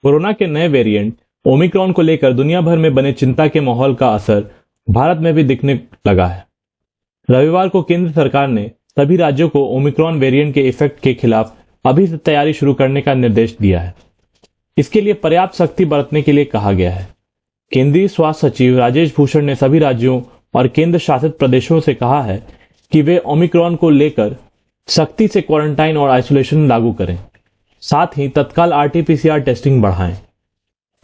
Corona के नए variant Omicron को लेकर दुनिया भर में बने चिंता के माहौल का असर भारत में भी दिखने लगा है। रविवार को केंद्र सरकार ने सभी राज्यों को ओमिक्रॉन वेरिएंट के इफेक्ट के खिलाफ अभी से तैयारी शुरू करने का निर्देश दिया है। इसके लिए पर्याप्त सख्ती बरतने के लिए कहा गया है। केंद्रीय स्वास्थ्य सचिव राजेश भूषण ने सभी राज्यों और केंद्र शासित प्रदेशों से कहा है कि वे ओमिक्रॉन को लेकर सख्ती से क्वारंटाइन और आइसोलेशन लागू करें, साथ ही तत्काल आरटी-पीसीआर टेस्टिंग बढ़ाएं।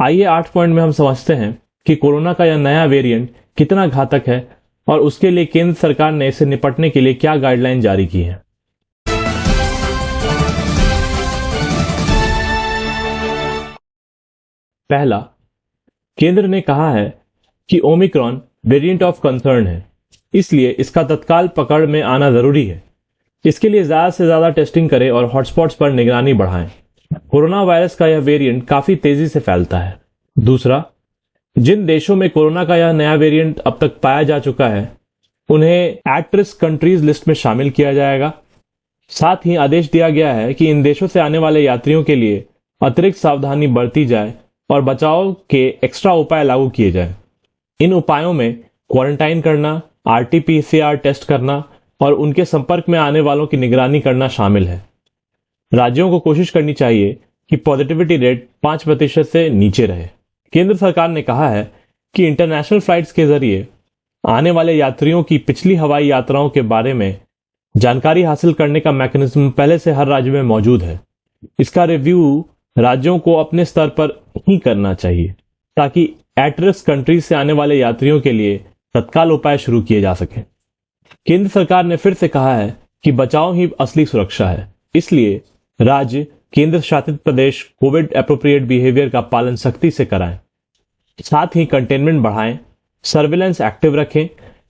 आइए 8 पॉइंट में हम समझते हैं कि कोरोना का यह नया वेरिएंट कितना घातक है और उसके लिए केंद्र सरकार ने इससे निपटने के लिए क्या गाइडलाइन जारी की है। पहला, केंद्र ने कहा है कि ओमिक्रॉन वेरिएंट ऑफ कंसर्न है, इसलिए इसका तत्काल पकड़ में आना जरूरी है। इसके लिए ज्यादा से ज्यादा टेस्टिंग करें और हॉटस्पॉट्स पर निगरानी बढ़ाएं। कोरोना वायरस का यह वेरिएंट काफी तेजी से फैलता है। दूसरा, जिन देशों में कोरोना का यह नया वेरिएंट अब तक पाया जा चुका है, उन्हें एट रिस्क कंट्रीज लिस्ट में शामिल किया जाएगा। साथ ही आदेश दिया गया है कि इन देशों से आने वाले यात्रियों के लिए अतिरिक्त सावधानी बरती जाए और बचाव के एक्स्ट्रा उपाय लागू किए जाए। इन उपायों में क्वारंटाइन करना, आरटी-पीसीआर टेस्ट करना और उनके संपर्क में आने वालों की निगरानी करना शामिल है। राज्यों को कोशिश करनी चाहिए कि पॉजिटिविटी रेट 5% से नीचे रहे। केंद्र सरकार ने कहा है कि इंटरनेशनल फ्लाइट्स के जरिए आने वाले यात्रियों की पिछली हवाई यात्राओं के बारे में जानकारी हासिल करने का मैकेनिज्म पहले से हर राज्य में मौजूद है। इसका रिव्यू राज्यों को अपने स्तर पर ही करना चाहिए ताकि एट रिस्क कंट्रीज से आने वाले यात्रियों के लिए तत्काल उपाय शुरू किए जा सके। केंद्र सरकार ने फिर से कहा है कि बचाव ही असली सुरक्षा है, इसलिए राज्य, केंद्र शासित प्रदेश कोविड एप्रोप्रिएट बिहेवियर का पालन सख्ती से कराएं। साथ ही कंटेनमेंट बढ़ाएं, सर्विलेंस एक्टिव रखें,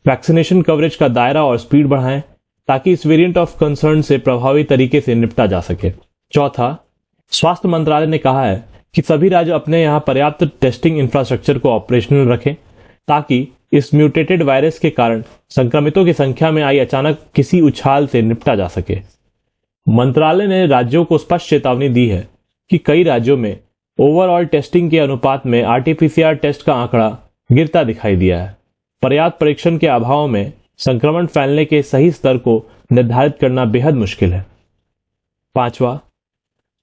वैक्सीनेशन कवरेज का दायरा और स्पीड बढ़ाएं ताकि इस वेरिएंट ऑफ कंसर्न से प्रभावी तरीके से निपटा जा सके। चौथा, स्वास्थ्य मंत्रालय ने कहा है कि सभी राज्य अपने यहां पर्याप्त टेस्टिंग इंफ्रास्ट्रक्चर को ऑपरेशनल रखें ताकि इस म्यूटेटेड वायरस के कारण संक्रमितों की संख्या में आई अचानक किसी उछाल से निपटा जा सके। मंत्रालय ने राज्यों को स्पष्ट चेतावनी दी है कि कई राज्यों में ओवरऑल टेस्टिंग के अनुपात में आरटी-पीसीआर टेस्ट का आंकड़ा गिरता दिखाई दिया है। पर्याप्त परीक्षण के अभाव में संक्रमण फैलने के सही स्तर को निर्धारित करना बेहद मुश्किल है। पांचवा,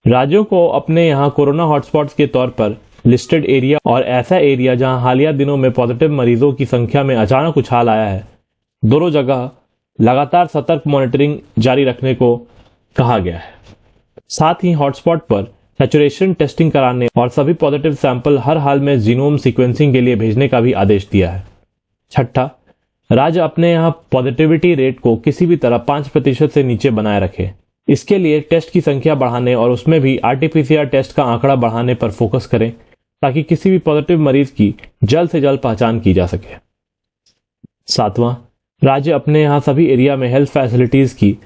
राज्यों को अपने यहां कोरोना हॉटस्पॉट्स के तौर पर लिस्टेड एरिया और ऐसा एरिया जहां हालिया दिनों में पॉजिटिव मरीजों की संख्या में अचानक उछाल आया है, दोनों जगह लगातार सतर्क मॉनिटरिंग जारी रखने को कहा गया है। साथ ही हॉटस्पॉट पर सैचुरेशन टेस्टिंग कराने और सभी पॉजिटिव सैंपल हर हाल में जीनोम सीक्वेंसिंग के लिए भेजने का भी आदेश दिया है। छठा, राज्य अपने यहां पॉजिटिविटी रेट को किसी भी तरह 5% से नीचे बनाए रखे। इसके लिए टेस्ट की संख्या बढ़ाने और उसमें भी आरटी-पीसीआर टेस्ट का आंकड़ा बढ़ाने पर फोकस करें ताकि किसी भी पॉजिटिव मरीज की जल्द से जल्द पहचान की जा सके। सातवां, राज्य अपने यहां सभी एरिया में हेल्थ फैसिलिटीज की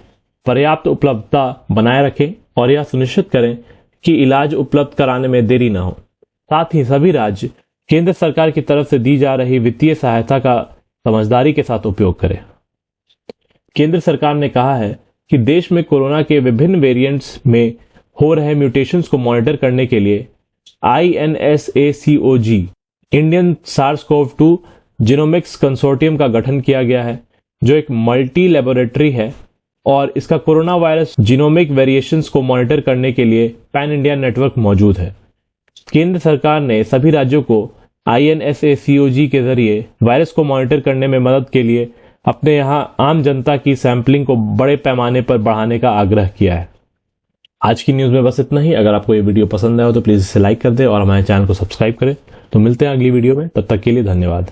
पर्याप्त उपलब्धता बनाए रखें और यह सुनिश्चित करें कि इलाज उपलब्ध कराने में देरी न हो। साथ ही सभी राज्य केंद्र सरकार की तरफ से दी जा रही वित्तीय सहायता का समझदारी के साथ उपयोग करें। केंद्र सरकार ने कहा है कि देश में कोरोना के विभिन्न वेरिएंट्स में हो रहे म्यूटेशंस को मॉनिटर करने के लिए INSACOG Indian SARS-CoV-2 genomics consortium का गठन किया गया है, जो एक मल्टी लेबोरेटरी है और इसका कोरोना वायरस जीनोमिक वेरिएशंस को मॉनिटर करने के लिए पैन इंडिया नेटवर्क मौजूद है। केंद्र सरकार ने सभी राज्यों को INSACOG के जरिए वायरस को मॉनिटर करने में मदद के लिए अपने यहां आम जनता की सैंपलिंग को बड़े पैमाने पर बढ़ाने का आग्रह किया है। आज की न्यूज में बस इतना ही। अगर आपको ये वीडियो पसंद आया हो तो प्लीज इसे लाइक कर दें और हमारे चैनल को सब्सक्राइब करें। तो मिलते हैं अगली वीडियो में, तब तक के लिए धन्यवाद।